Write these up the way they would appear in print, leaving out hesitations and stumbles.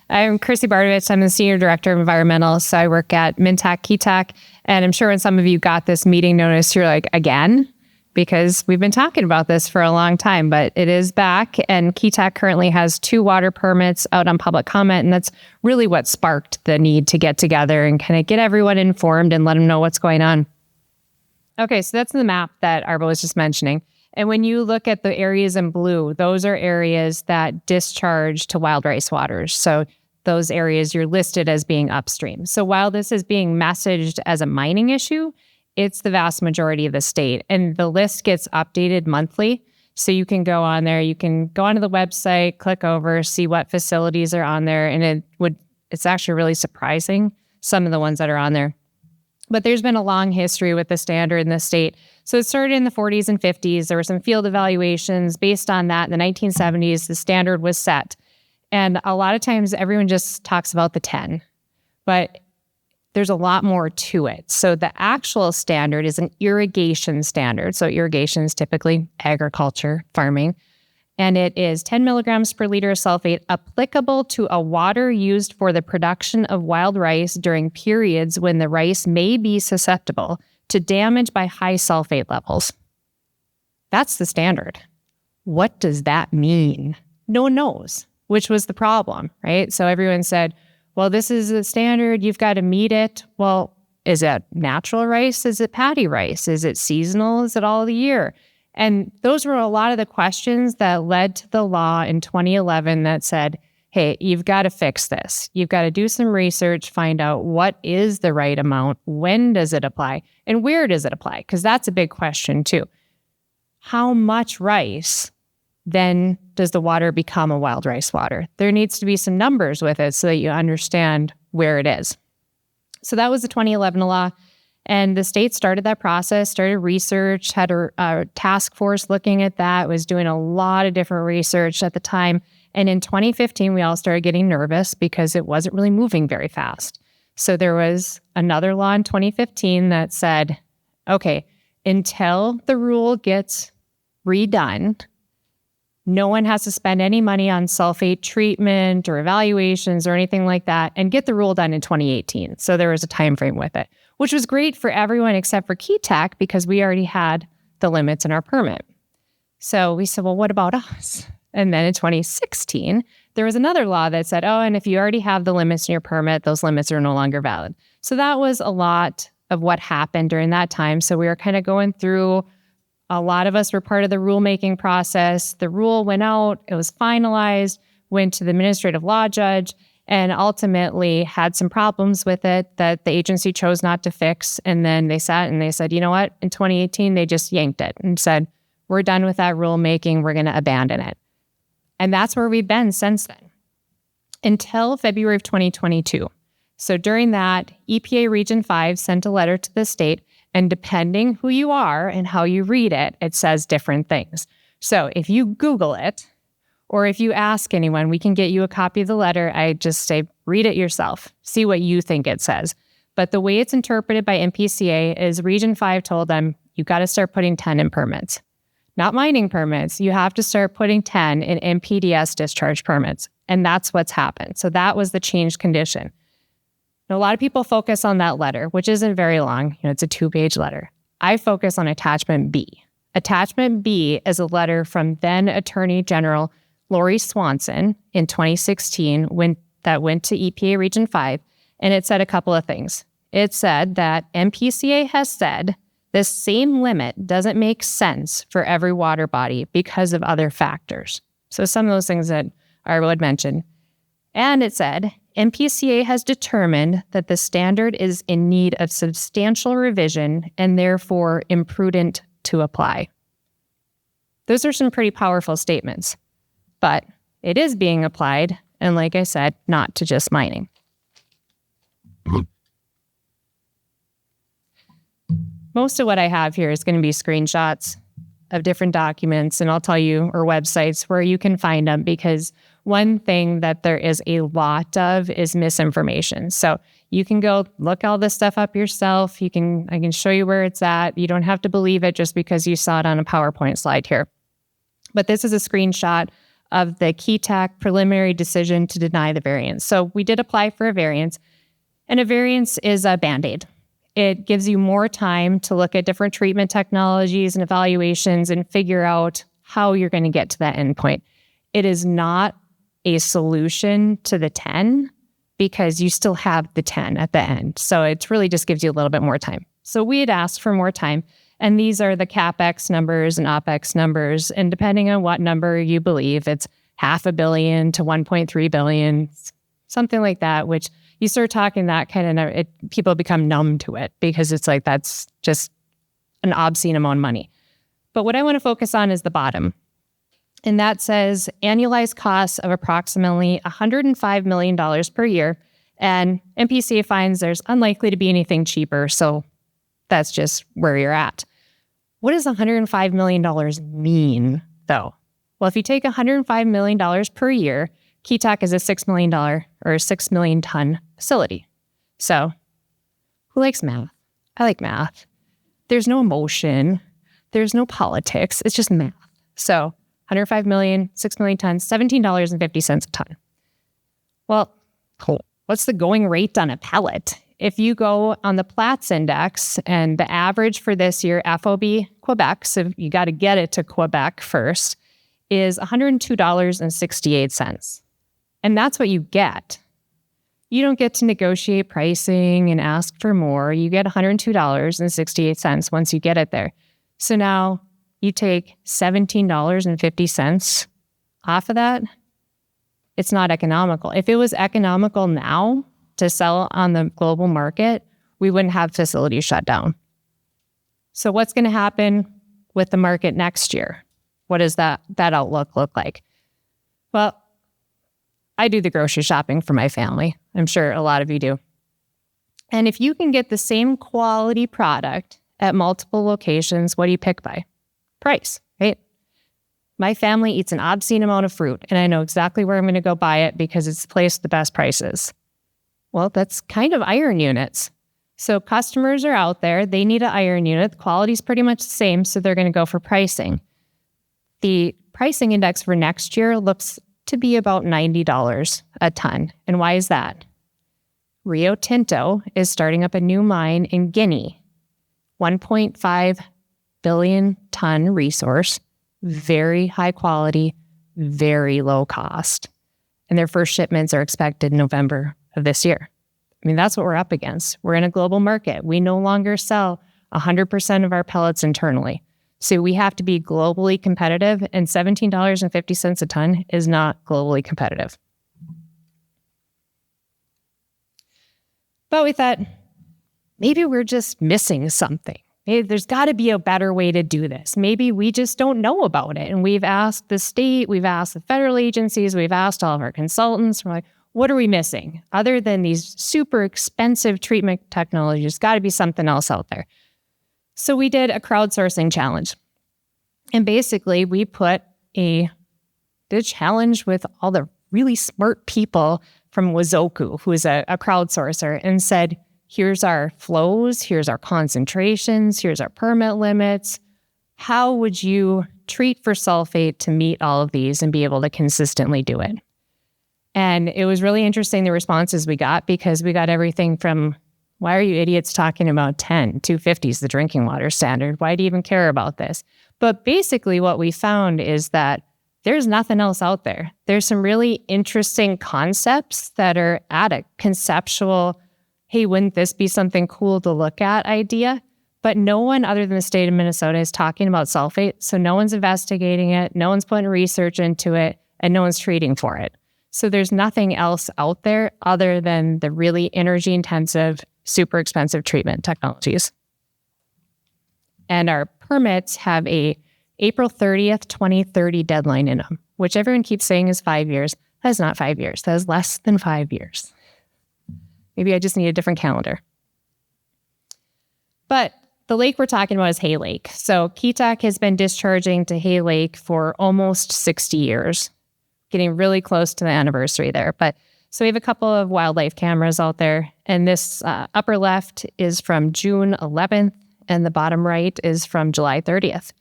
I'm Chrissy Bartovich. I'm the Senior Director of Environmental. So I work at Mintac Keetac. And I'm sure when some of you got this meeting notice, you're like, again? Because we've been talking about this for a long time, but it is back. And Keetac currently has 2 water permits out on public comment. And that's really what sparked the need to get together and kind of get everyone informed and let them know what's going on. Okay, so that's the map that Arbo was just mentioning. And when you look at the areas in blue, those are areas that discharge to wild rice waters. So those areas you're listed as being upstream. So while this is being messaged as a mining issue, it's the vast majority of the state. And the list gets updated monthly. So you can go on there, you can go onto the website, click over, see what facilities are on there. And it's actually really surprising, some of the ones that are on there. But there's been a long history with the standard in the state. So it started in the 40s and 50s. There were some field evaluations based on that. In the 1970s, the standard was set. And a lot of times everyone just talks about the 10, but there's a lot more to it. So the actual standard is an irrigation standard. So irrigation is typically agriculture, farming. And it is 10 milligrams per liter of sulfate applicable to a water used for the production of wild rice during periods when the rice may be susceptible to damage by high sulfate levels. That's the standard. What does that mean? No one knows, which was the problem, right? So everyone said, well, this is the standard, you've got to meet it. Well, is it natural rice? Is it paddy rice? Is it seasonal? Is it all the year? And those were a lot of the questions that led to the law in 2011 that said, hey, you've got to fix this. You've got to do some research, find out what is the right amount, when does it apply, and where does it apply? Because that's a big question too. How much rice then does the water become a wild rice water? There needs to be some numbers with it so that you understand where it is. So that was the 2011 law. And the state started that process, started research, had a task force looking at that, was doing a lot of different research at the time. And in 2015, we all started getting nervous because it wasn't really moving very fast. So there was another law in 2015 that said, okay, until the rule gets redone, no one has to spend any money on sulfate treatment or evaluations or anything like that, and get the rule done in 2018. So there was a time frame with it, which was great for everyone except for Keetac because we already had the limits in our permit. So we said, well, what about us? And then in 2016, there was another law that said, oh, and if you already have the limits in your permit, those limits are no longer valid. So that was a lot of what happened during that time. So we were kind of going through. A lot of us were part of the rulemaking process. The rule went out, it was finalized, went to the administrative law judge, and ultimately had some problems with it that the agency chose not to fix. And then they sat and they said, you know what? In 2018, they just yanked it and said, we're done with that rulemaking. We're going to abandon it. And that's where we've been since then, until February of 2022. So during that, EPA Region 5 sent a letter to the state. And depending who you are and how you read it, it says different things. So if you Google it, or if you ask anyone, we can get you a copy of the letter. I just say, read it yourself. See what you think it says. But the way it's interpreted by MPCA is Region 5 told them, you got to start putting 10 in permits. Not mining permits. You have to start putting 10 in MPDS discharge permits. And that's what's happened. So that was the changed condition. Now, a lot of people focus on that letter, which isn't very long. It's a 2-page letter. I focus on Attachment B. Attachment B is a letter from then Attorney General Lori Swanson in 2016 that went to EPA Region 5, and it said a couple of things. It said that MPCA has said this same limit doesn't make sense for every water body because of other factors. So some of those things that Arbo had mentioned. And it said, MPCA has determined that the standard is in need of substantial revision and therefore imprudent to apply. Those are some pretty powerful statements, but it is being applied, and like I said, not to just mining. Most of what I have here is going to be screenshots of different documents, and I'll tell you, or websites where you can find them, because one thing that there is a lot of is misinformation. So you can go look all this stuff up yourself. I can show you where it's at. You don't have to believe it just because you saw it on a PowerPoint slide here. But this is a screenshot of the KETAC preliminary decision to deny the variance. So we did apply for a variance, and a variance is a Band-Aid. It gives you more time to look at different treatment technologies and evaluations and figure out how you're going to get to that endpoint. It is not a solution to the 10 because you still have the 10 at the end. So it really just gives you a little bit more time. So we had asked for more time, and these are the CapEx numbers and OpEx numbers. And depending on what number you believe, it's $500 million to $1.3 billion, something like that, which you start talking that kind of, people become numb to it because it's like, that's just an obscene amount of money. But what I want to focus on is the bottom. And that says annualized costs of approximately $105 million per year. And MPCA finds there's unlikely to be anything cheaper. So that's just where you're at. What does $105 million mean, though? Well, if you take $105 million per year, KETAC is a $6 million or 6 million ton facility. So who likes math? I like math. There's no emotion. There's no politics. It's just math. So 105 million, 6 million tons, $17.50 a ton. Well, cool. What's the going rate on a pellet? If you go on the Platts index, and the average for this year, FOB Quebec, so you got to get it to Quebec first, is $102.68. And that's what you get. You don't get to negotiate pricing and ask for more. You get $102.68 once you get it there. So now you take $17.50 off of that. It's not economical. If it was economical now to sell on the global market, we wouldn't have facilities shut down. So what's going to happen with the market next year? What does that outlook look like? Well, I do the grocery shopping for my family. I'm sure a lot of you do. And if you can get the same quality product at multiple locations, what do you pick by? Price, right? My family eats an obscene amount of fruit, and I know exactly where I'm going to go buy it because it's the place with the best prices. Well, that's kind of iron units. So customers are out there, they need an iron unit. The quality's pretty much the same, so they're going to go for pricing. The pricing index for next year looks to be about $90 a ton. And why is that? Rio Tinto is starting up a new mine in Guinea, 1.5 billion ton resource, very high quality, very low cost. And their first shipments are expected in November of this year. I mean, that's what we're up against. We're in a global market. We no longer sell 100% of our pellets internally. So we have to be globally competitive, and $17.50 a ton is not globally competitive. But we thought, maybe we're just missing something. Maybe there's got to be a better way to do this. Maybe we just don't know about it. And we've asked the state, we've asked the federal agencies, we've asked all of our consultants. We're like, what are we missing? Other than these super expensive treatment technologies, there's got to be something else out there. So we did a crowdsourcing challenge. And basically, we did a challenge with all the really smart people from Wazoku, who is a crowdsourcer, and said, here's our flows, here's our concentrations, here's our permit limits. How would you treat for sulfate to meet all of these and be able to consistently do it? And it was really interesting, the responses we got, because we got everything from, why are you idiots talking about 10? 250 is the drinking water standard. Why do you even care about this? But basically what we found is that there's nothing else out there. There's some really interesting concepts that are at a conceptual, hey, wouldn't this be something cool to look at idea? But no one other than the state of Minnesota is talking about sulfate. So no one's investigating it, no one's putting research into it, and no one's treating for it. So there's nothing else out there other than the really energy intensive, super expensive treatment technologies. And our permits have a April 30th, 2030 deadline in them, which everyone keeps saying is 5 years. That is not 5 years. That is less than 5 years. Maybe I just need a different calendar. But the lake we're talking about is Hay Lake. So KETAC has been discharging to Hay Lake for almost 60 years, getting really close to the anniversary there. But so we have a couple of wildlife cameras out there, and this upper left is from June 11th, and the bottom right is from July 30th.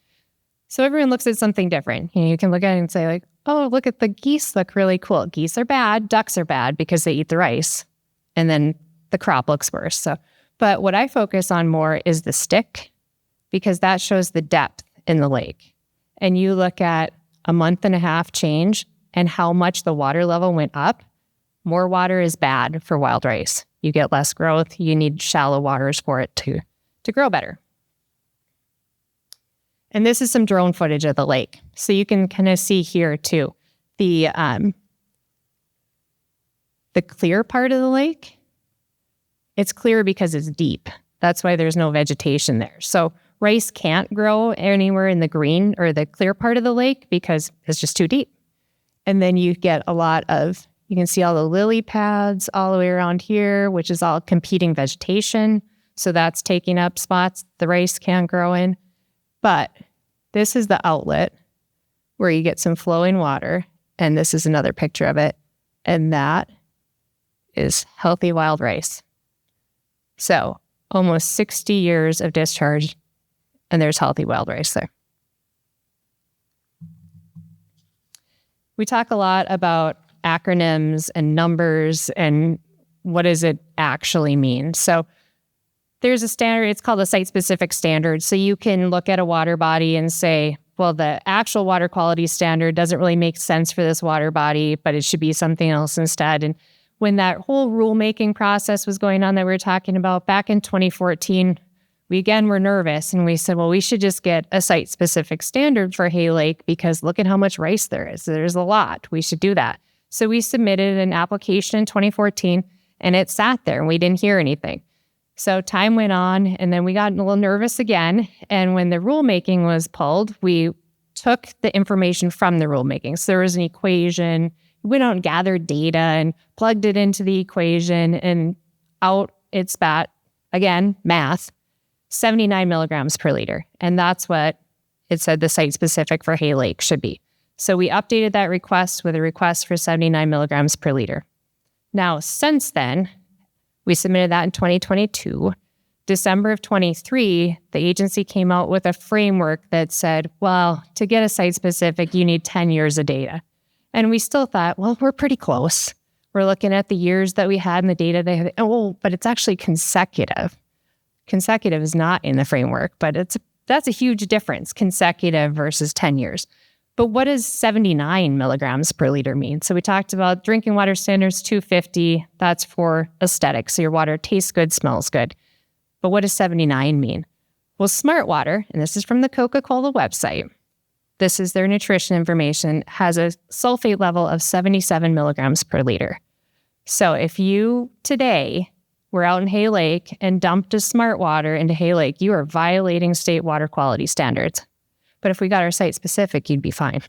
So everyone looks at something different. You know, you can look at it and say, like, oh, look at the geese look really cool. Geese are bad. Ducks are bad because they eat the rice. And then the crop looks worse. But what I focus on more is the stick, because that shows the depth in the lake. And you look at a month and a half change and how much the water level went up. More water is bad for wild rice. You get less growth. You need shallow waters for it to grow better. And this is some drone footage of the lake. So you can kind of see here too, the clear part of the lake. It's clear because it's deep. That's why there's no vegetation there. So rice can't grow anywhere in the green or the clear part of the lake because it's just too deep. And then you get a lot of, you can see all the lily pads all the way around here, which is all competing vegetation. So that's taking up spots the rice can't grow in. But this is the outlet where you get some flowing water. And this is another picture of it. And that is healthy wild rice. So almost 60 years of discharge, and there's healthy wild rice there. We talk a lot about acronyms and numbers and what does it actually mean. So there's a standard, it's called a site-specific standard. So you can look at a water body and say, well, the actual water quality standard doesn't really make sense for this water body, but it should be something else instead. And when that whole rulemaking process was going on that we were talking about back in 2014, we again were nervous and we said, well, we should just get a site-specific standard for Hay Lake because look at how much rice there is. There's a lot. We should do that. So we submitted an application in 2014 and it sat there and we didn't hear anything. So time went on and then we got a little nervous again. And when the rulemaking was pulled, we took the information from the rulemaking. So there was an equation. We went out and gathered data and plugged it into the equation and out it spat, again, math, 79 milligrams per liter. And that's what it said the site-specific for Hay Lake should be. So we updated that request with a request for 79 milligrams per liter. Now, since then, we submitted that in 2022. December of 23, the agency came out with a framework that said, well, to get a site-specific, you need 10 years of data. And we still thought, well, we're pretty close. We're looking at the years that we had and the data they had. Oh, but it's actually consecutive. Consecutive is not in the framework, but that's a huge difference, consecutive versus 10 years. But what does 79 milligrams per liter mean? So we talked about drinking water standards 250. That's for aesthetics. So your water tastes good, smells good. But what does 79 mean? Well, Smart Water, and this is from the Coca-Cola website, this is their nutrition information, has a sulfate level of 77 milligrams per liter. So if you today were out in Hay Lake and dumped a Smart Water into Hay Lake, you are violating state water quality standards. But if we got our site-specific, you'd be fine.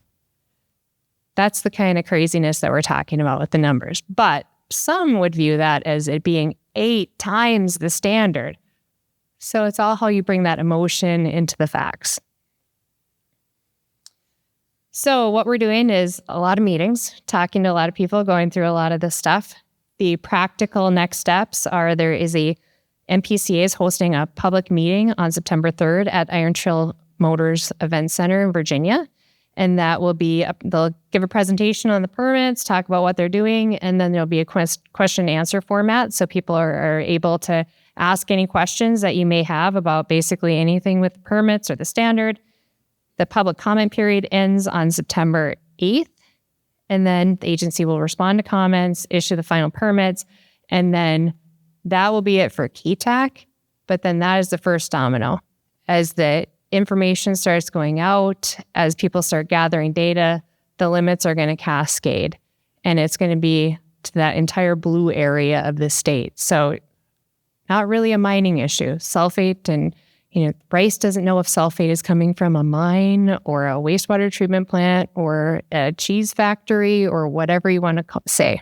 That's the kind of craziness that we're talking about with the numbers. But some would view that as it being 8 times the standard. So it's all how you bring that emotion into the facts. So what we're doing is a lot of meetings, talking to a lot of people, going through a lot of this stuff. The practical next steps are MPCA is hosting a public meeting on September 3rd at Iron Trail Motors Event Center in Virginia. And that will be, they'll give a presentation on the permits, talk about what they're doing, and then there'll be a question and answer format. So people are able to ask any questions that you may have about basically anything with the permits or the standard. The public comment period ends on September 8th. And then the agency will respond to comments, issue the final permits, and then that will be it for KETAC. But then that is the first domino. As the information starts going out, as people start gathering data, the limits are going to cascade. And it's going to be to that entire blue area of the state. So not really a mining issue. Sulfate and, rice doesn't know if sulfate is coming from a mine or a wastewater treatment plant or a cheese factory or whatever you want to say.